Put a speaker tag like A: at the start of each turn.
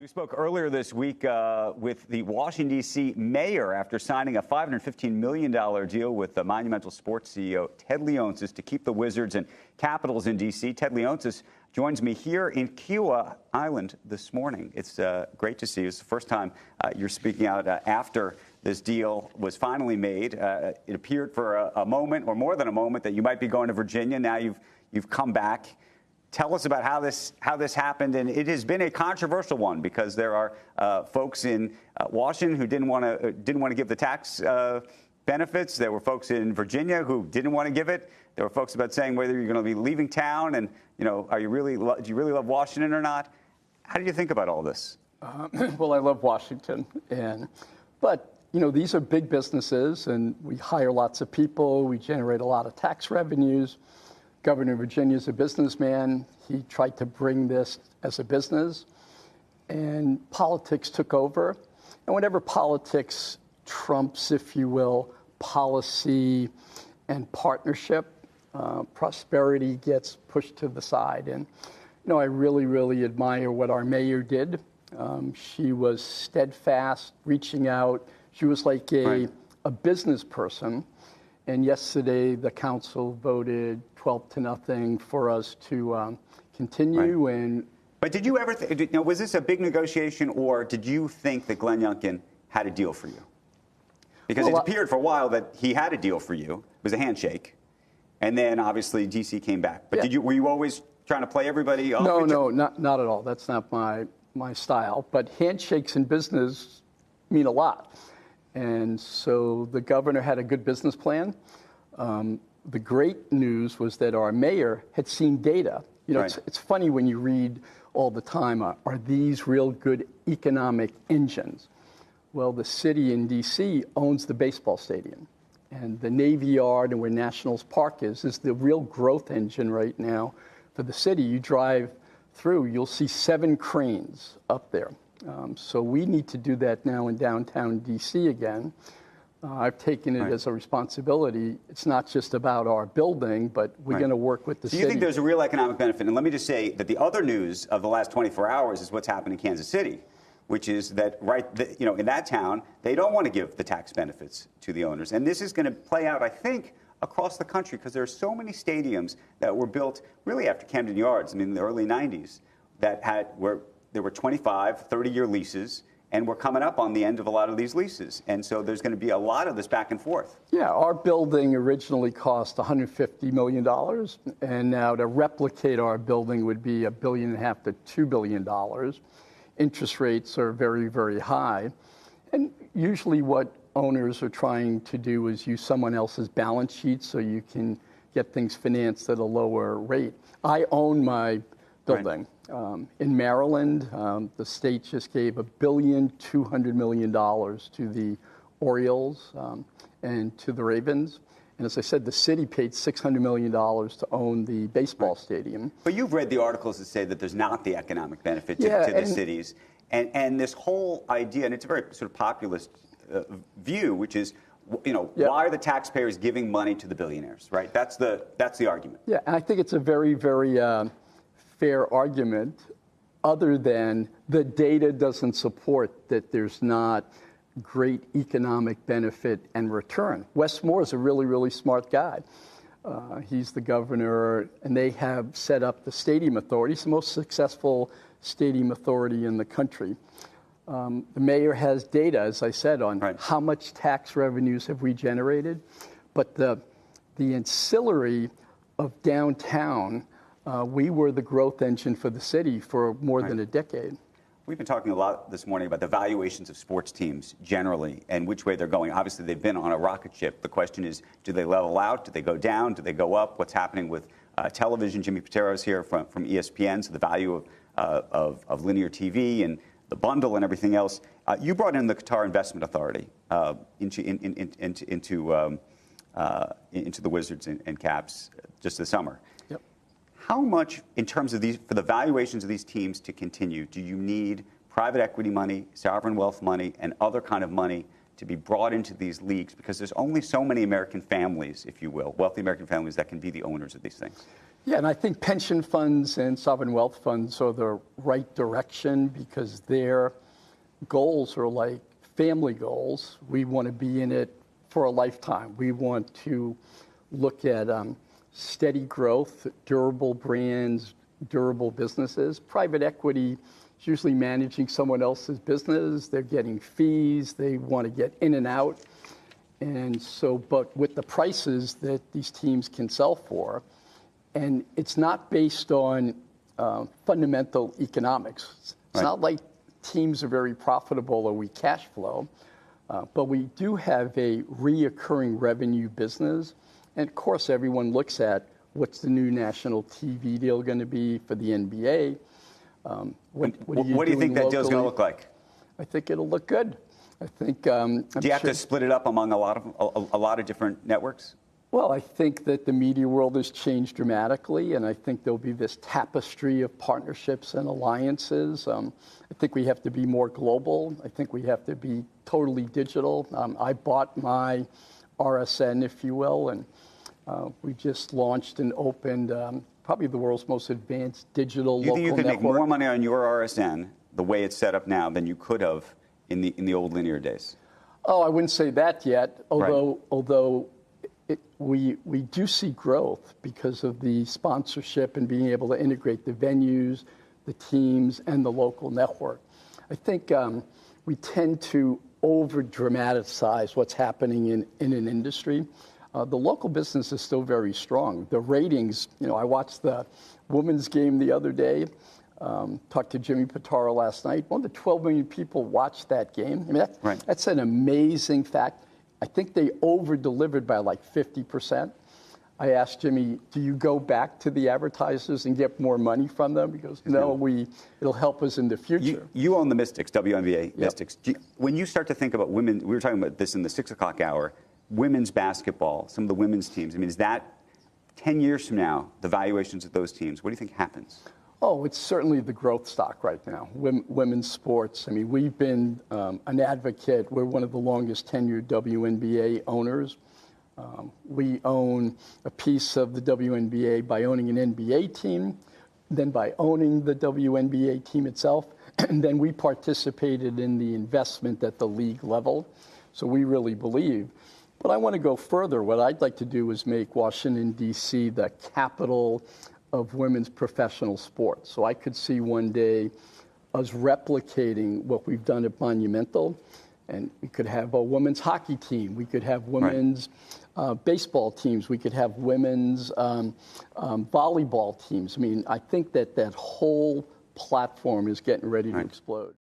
A: We spoke earlier this week with the Washington, D.C. mayor after signing a $515 million deal with the Monumental Sports CEO Ted Leonsis to keep the Wizards and Capitals in D.C. Ted Leonsis joins me here in Kiowa Island this morning. It's great to see you. It's the first time you're speaking out after this deal was finally made. It appeared for a moment, or more than a moment, that you might be going to Virginia. Now you've come back. Tell us about how this happened, and it has been a controversial one because there are folks in Washington who didn't want to give the tax benefits. There were folks in Virginia who didn't want to give it. There were folks about saying whether you're going to be leaving town and do you really love Washington or not? How do you think about all this?
B: Well, I love Washington, but these are big businesses, and we hire lots of people. We generate a lot of tax revenues. Governor of Virginia is a businessman. He tried to bring this as a business, and politics took over. And whenever politics trumps, if you will, policy and partnership, prosperity gets pushed to the side. And, I really, really admire what our mayor did. She was steadfast, reaching out. She was like a business person. And yesterday, the council voted 12-0 for us to continue.
A: Right. But did you ever was this a big negotiation, or did you think that Glenn Youngkin had a deal for you? Because it appeared for a while that he had a deal for you. It was a handshake, and then obviously D.C. came back. But were you always trying to play everybody off?
B: No, not at all. That's not my style. But handshakes in business mean a lot. And so the governor had a good business plan. The great news was that our mayor had seen data. It's funny when you read all the time, are these real good economic engines? Well, the city in D.C. owns the baseball stadium. And the Navy Yard, and where Nationals Park is the real growth engine right now for the city. You drive through, you'll see 7 cranes up there. So we need to do that now in downtown D.C. again. I've taken it as a responsibility. It's not just about our building, but we're going to work with the city.
A: Do you think there's a real economic benefit? And let me just say that the other news of the last 24 hours is what's happened in Kansas City, which is that in that town, they don't want to give the tax benefits to the owners. And this is going to play out, I think, across the country, because there are so many stadiums that were built really after Camden Yards, in the early 90s, that there were 25, 30-year leases, and we're coming up on the end of a lot of these leases. And so there's going to be a lot of this back and forth.
B: Yeah, our building originally cost $150 million, and now to replicate our building would be $1.5 billion to $2 billion. Interest rates are very, very high. And usually what owners are trying to do is use someone else's balance sheet so you can get things financed at a lower rate. I own my building. In Maryland, the state just gave $1.2 billion to the Orioles and to the Ravens. And as I said, the city paid $600 million to own the baseball stadium.
A: But you've read the articles that say that there's not the economic benefit to the cities. And this whole idea, and it's a very sort of populist view, which is, why are the taxpayers giving money to the billionaires, right? That's the argument.
B: Yeah, and I think it's a very, very fair argument, other than the data doesn't support that there's not great economic benefit and return. Wes Moore is a really, really smart guy. He's the governor, and they have set up the Stadium Authority. It's the most successful stadium authority in the country. The mayor has data, as I said, on how much tax revenues have we generated. But the ancillary of downtown, we were the growth engine for the city for more than a decade.
A: We've been talking a lot this morning about the valuations of sports teams generally and which way they're going. Obviously, they've been on a rocket ship. The question is, do they level out? Do they go down? Do they go up? What's happening with television? Jimmy Patero's here from ESPN, so the value of linear TV and the bundle and everything else. You brought in the Qatar Investment Authority into the Wizards and Caps just this summer.
B: Yep.
A: How much, in terms of for the valuations of these teams to continue, do you need private equity money, sovereign wealth money, and other kind of money to be brought into these leagues? Because there's only so many American families, if you will, wealthy American families that can be the owners of these things.
B: Yeah, and I think pension funds and sovereign wealth funds are the right direction because their goals are like family goals. We want to be in it for a lifetime. We want to look at steady growth, durable brands, durable businesses. Private equity is usually managing someone else's business. They're getting fees. They want to get in and out. And so, but with the prices that these teams can sell for, and it's not based on fundamental economics. It's not like teams are very profitable or we cash flow, but we do have a reoccurring revenue business. And of course, everyone looks at what's the new national TV deal going to be for the NBA.
A: What do you think that deal's going to look like?
B: I think it'll look good. I think.
A: Do you have to split it up among a lot of different networks?
B: Well, I think that the media world has changed dramatically, and I think there'll be this tapestry of partnerships and alliances. I think we have to be more global. I think we have to be totally digital. I bought my RSN, if you will, and we just launched and opened probably the world's most advanced digital local network.
A: You think you could make more money on your RSN the way it's set up now than you could have in the old linear days?
B: Oh, I wouldn't say that yet, although we do see growth because of the sponsorship and being able to integrate the venues, the teams, and the local network. I think we tend to over-dramatize what's happening in an industry. The local business is still very strong. The ratings, I watched the women's game the other day, talked to Jimmy Pitaro last night. More than 12 million people watched that game. I mean, that's an amazing fact. I think they over-delivered by like 50%. I asked Jimmy, do you go back to the advertisers and get more money from them? He goes, no, it'll help us in the future.
A: You own the Mystics, WNBA Mystics. When you start to think about women, we were talking about this in the 6 o'clock hour, women's basketball, some of the women's teams. I mean, is that 10 years from now, the valuations of those teams, what do you think happens?
B: Oh, it's certainly the growth stock right now, women's sports. I mean, we've been an advocate. We're one of the longest tenured WNBA owners. We own a piece of the WNBA by owning an NBA team, then by owning the WNBA team itself, and then we participated in the investment at the league level. So we really believe. But I want to go further. What I'd like to do is make Washington, D.C. the capital of women's professional sports. So I could see one day us replicating what we've done at Monumental, and we could have a women's hockey team. We could have women's baseball teams. We could have women's volleyball teams. I mean, I think that whole platform is getting ready to explode.